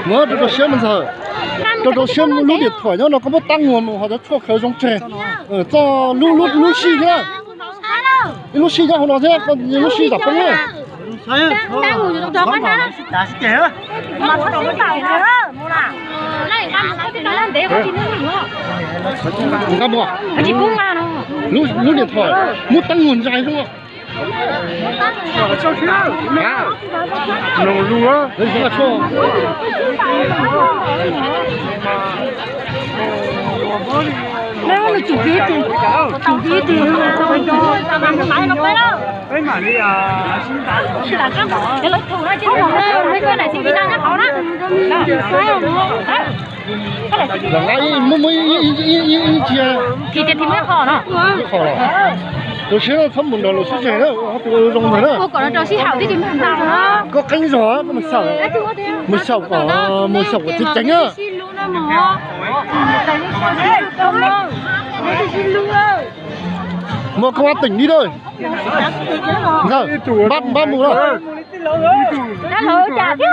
Nó cho xem mình giờ cho xem lúc điện thoại nó có một tăng nguồn họ đã cho khởi giống trẻ cho lúc xì nhá lúc xì nhá họ nói thế còn lúc xì tập không nhá đang ngồi trong đó mà đã xí trẻ mà nó xí phải nữa mua là này ăn cái đó là để có gì nữa không có mua chỉ buông mà nó lúc điện thoại một tăng nguồn dài không ạ nồng lúa đấy chính là cho nếu là chủ ký thì cái mà đi là cái lấy thù ra trên đó mấy cái này xin đi ra nhá khó đó là ngay mới chia thì tiền thì mới khó nó khó là tôi xem là thấm một đầu là xuất đó họ tự dùng rồi đó cô còn cho xí hảo thì tìm hàng đó có cánh gió có một sầu của thích tránh á một công an tỉnh đi thôi giờ ba mùa rồi đã lỡ chả chứ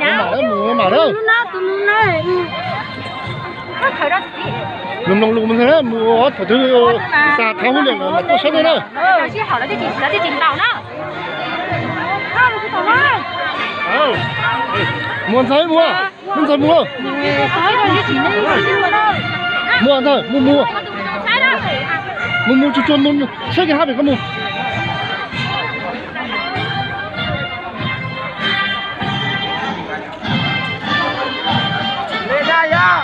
chả mà đâu lùng mình thế mùa thử thứ xà tháo liền là tôi sẽ đây đó xí hảo là đi chỉnh tàu đó mua thấy mua mua thôi mua cho mua xe cái hát để có mua lên đây nhá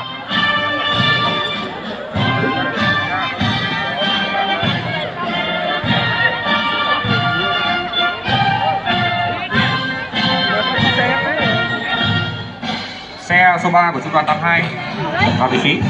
xe số 3 của trung đoàn 82 vào vị trí.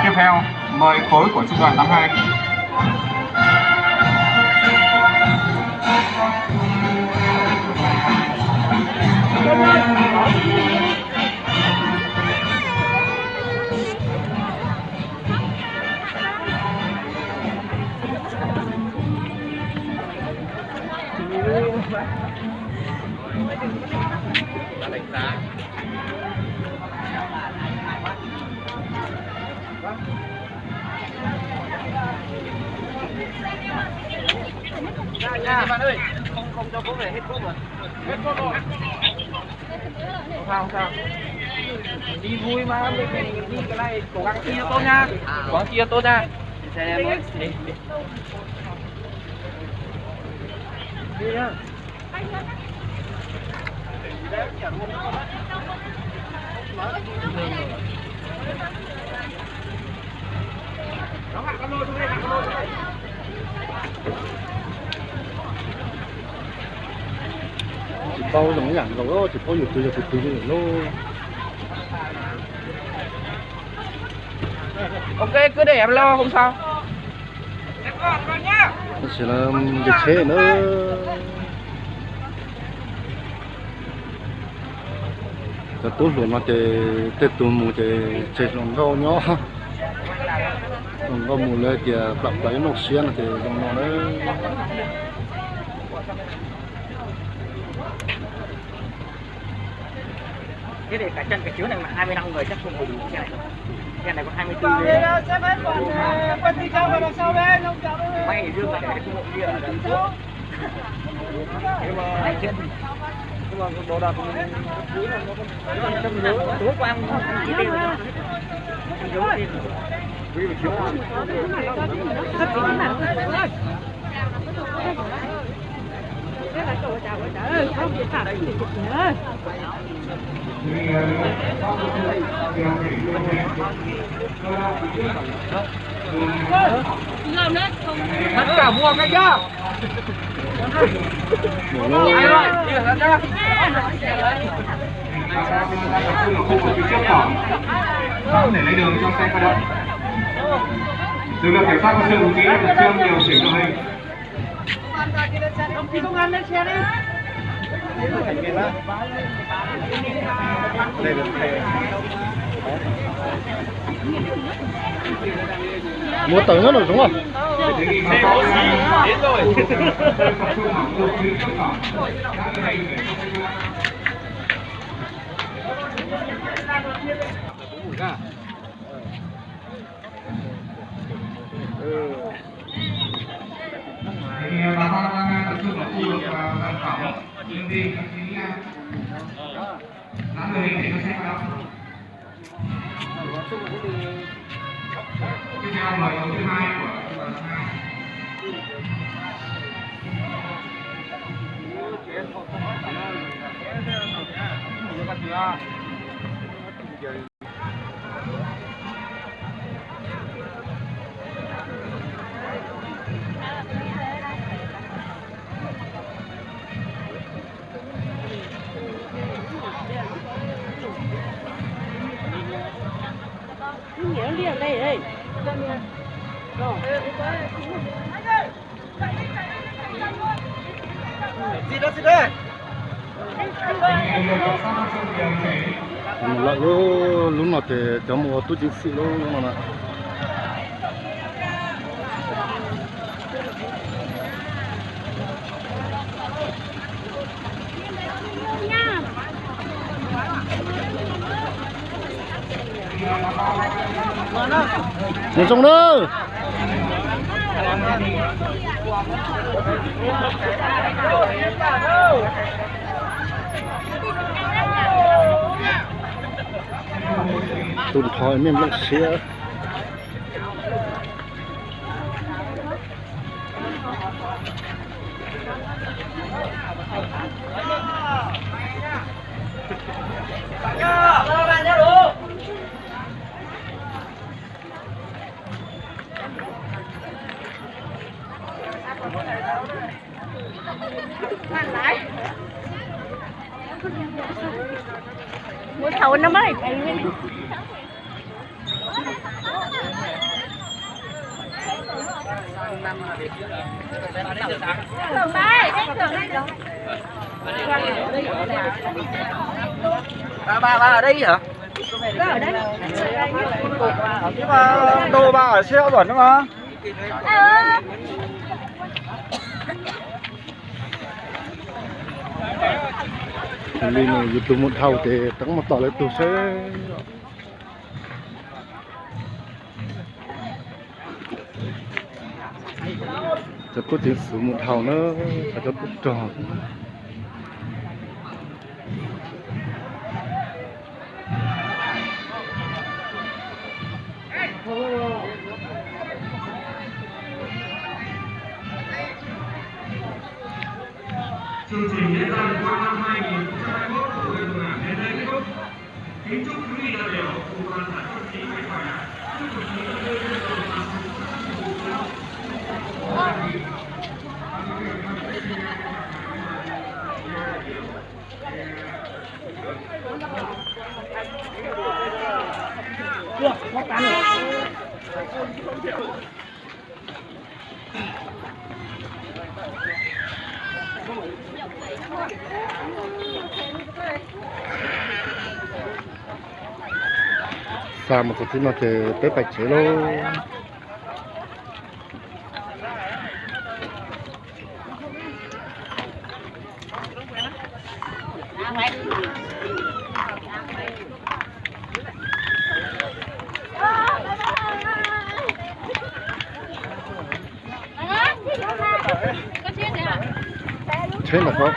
Tiếp theo mời khối của trung đoàn 82. Bạn ơi, không cho bố về hết cốt rồi. Hết cốt rồi. Không sao. Đi vui mà mình đi cái này cố gắng chia tốt nha. Cố gắng chia tốt nha. Xe em ơi. Đi nhá. Nó hạ con lô xuống đây, hạ con lô xuống đây. chỉ bao giống dạng rồi chỉ bao nhiêu tuổi rồi Ok, cứ để em lo không sao. Em còn nhá. chỉ là cái chế nữa cái tốt luôn mà cái tụi mù cái lòng rau nhỏ lòng rau mù lên thì bạc bấy nó xiên thì lòng nó đấy Thế để cả chân cái chiếu này mà 25 người chắc không đủ xe này đâu. Xe này có 24 người. Quân đi theo vào đằng sau đây, không chào đâu. May Dương mà để cái bộ kia ở đằng trước. Nhưng mà trên đồ đạc cuối là nó còn trong dấu tối qua em chỉ tiêu cho em dấu thêm vì chiếu tất cả mua cái nhá. Ai rồi? tập trung ở khu vực phía trước cổng để lấy đường cho xe qua đây. Lực lượng cảnh sát có sự ký khẩn trương điều chỉnh đội hình. Công an lên xe đi. Mua tầng nữa rồi đúng không? Đến rồi. Bà con đang tập trung ở khu vực gần cổng đơn vị các chí nắm đội hình để cho xe vào. Tiếp theo mời tổ thứ hai của trung đoàn 2. Nhiều đi ở đây đây. Gì đó đây. Lại lúc nào thì cho một túi chính sĩ luôn mà. Nhìn trong đó. Tụi thỏi miếng lắc xía. Mua thầu nó mới. Bà ở đây hả? Ở đây. Nhưng mà đồ bà ở xe bẩn đúng không? Li này dù tụi một thầu thì tấn một tỏ lại tụi sẽ cho có tiền sử một thầu nó phải cho tốt tròn. Chương trình diễn ra qua năm 2021 của huyện Mường Ảng đến đây kết thúc. Kính chúc quý vị đại biểu cùng toàn thể quân sĩ mạnh khỏe. Chúc quý vị đại biểu xa một cái nó thì tới bạch chế luôn. Thế là không?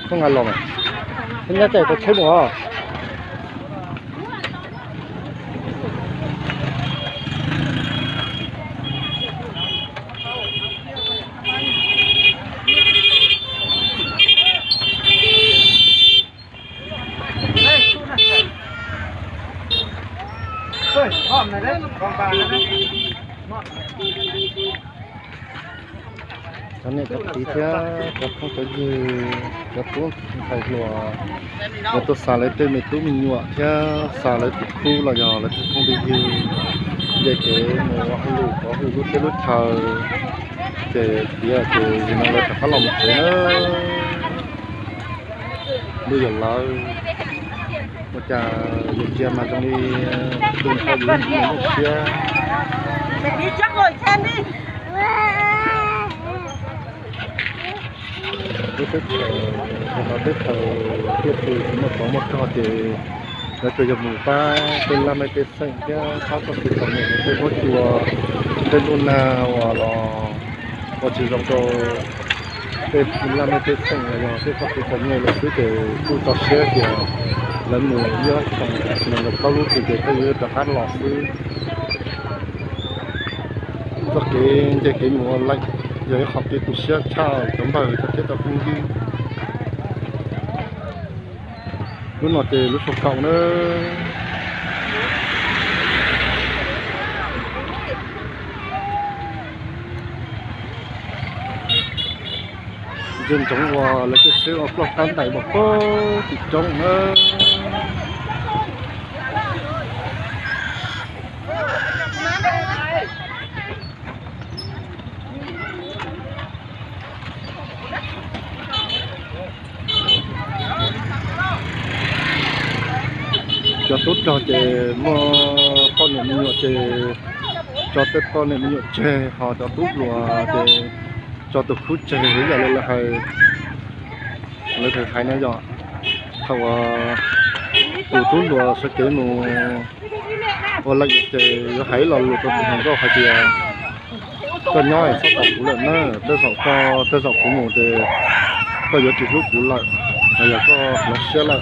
Không ăn lòng này. Thế nhá chạy có chết nữa. Ôi, hòm này đấy, còn bà này đấy. cho nên các tí thế các không có gì các tôi phải lùa các tôi xả lấy tên mình tôi mình nhọ thế xả lấy tụt khu là nhỏ là không đi gì để cái một hai lũ có cái lúc cái lúc thờ để bây giờ nó là phải lòng thế nó bây giờ là một trà một chia mà trong đi dùng theo những chia đi trước rồi xem đi. cái tết nó tết tiếp từ một có một trò thì nó chơi dòng mùa ba tên làm cái tết xanh cái tháo các cái phần này cái có chùa tên luôn nào là có chỉ dòng cho tết làm cái tết xanh là cái các cái phần này là cứ để tu tập xe thì lần mùa nhớ trong mình được cao lúc thì cái được hát lò sư cái mùa lạnh giờ học cái tu xe chào tấm bờ cho cái tập công viên lúc nào thì lúc sụp cộng nữa dân chống hòa là cái xe ở lọc tan tẩy bọc có thì chống nữa cho tốt cho chế mà con này nhiều chế cho tết con này nhiều chế họ cho tốt luôn chế cho từ khút chế bây giờ là hay lấy thầy thấy nó dọn thầu từ tốt luôn sẽ kế mù còn lại chế thấy là lụt tôi không có phải gì con nhoi sắp tập cũ lợn nữa tôi sọc cũ mù thì có giờ chỉ lúc cũ lại bây giờ có nó xe lại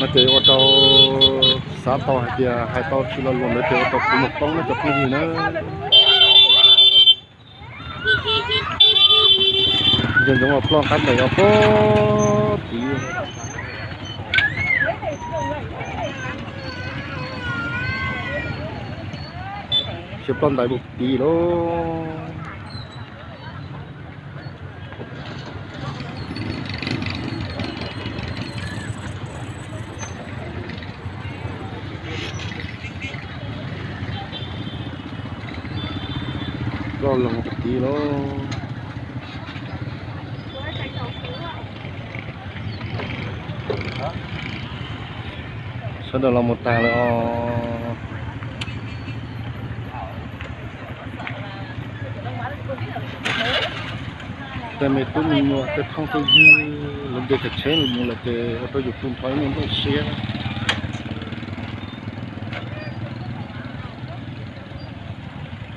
mà chơi ô tô sáu tàu hay kia hai tàu chỉ là luôn để chơi ô tô của một tông nó chụp cái gì nữa dân chúng ở plon cắt này có tí chụp plon đại bục tí đó rồi là một tí đó sau đó là một tà làแต่ไม่ตุ้มมีมัวแต่ท่องตัวยืนลงเด็กเช่นมัวเลยแต่เราอยู่ตุ้มถอยมันต้องเสีย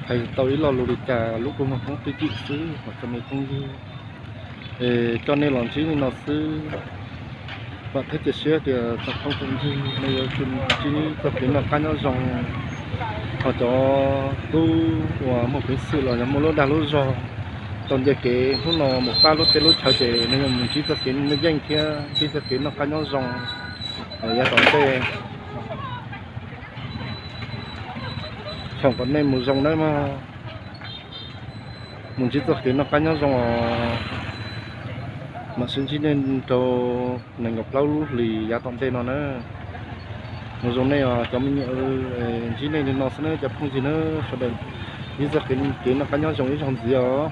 ไอ้ตัวนี้เราลูกจ่าลูกมันของตัวจีซื้อhoặcจะไม่ต้องยืนcho nên làm chứ nóซื้อvà thế thì xe thì tập không công ty bây giờ chỉ tập đến là cái nó dòng họ cho tu và một cái sự là một lô đa lô giò còn giờ cái hôm nào một ba lô tê lô chờ để nên mình chỉ tập đến nó danh kia chỉ tập đến là cái nó dòng ở nhà tổng tê chẳng có nên một dòng đấy mà mình chỉ tập đến là cái nó dòng mà xin chỉ nên cho mình gặp lâu lúc thì giá tổng tên nó nữa một giống này cho mình chỉ nên nó sẽ cho không gì nữa sau đây như giờ cái nó cá nhau trong cái dòng gì đó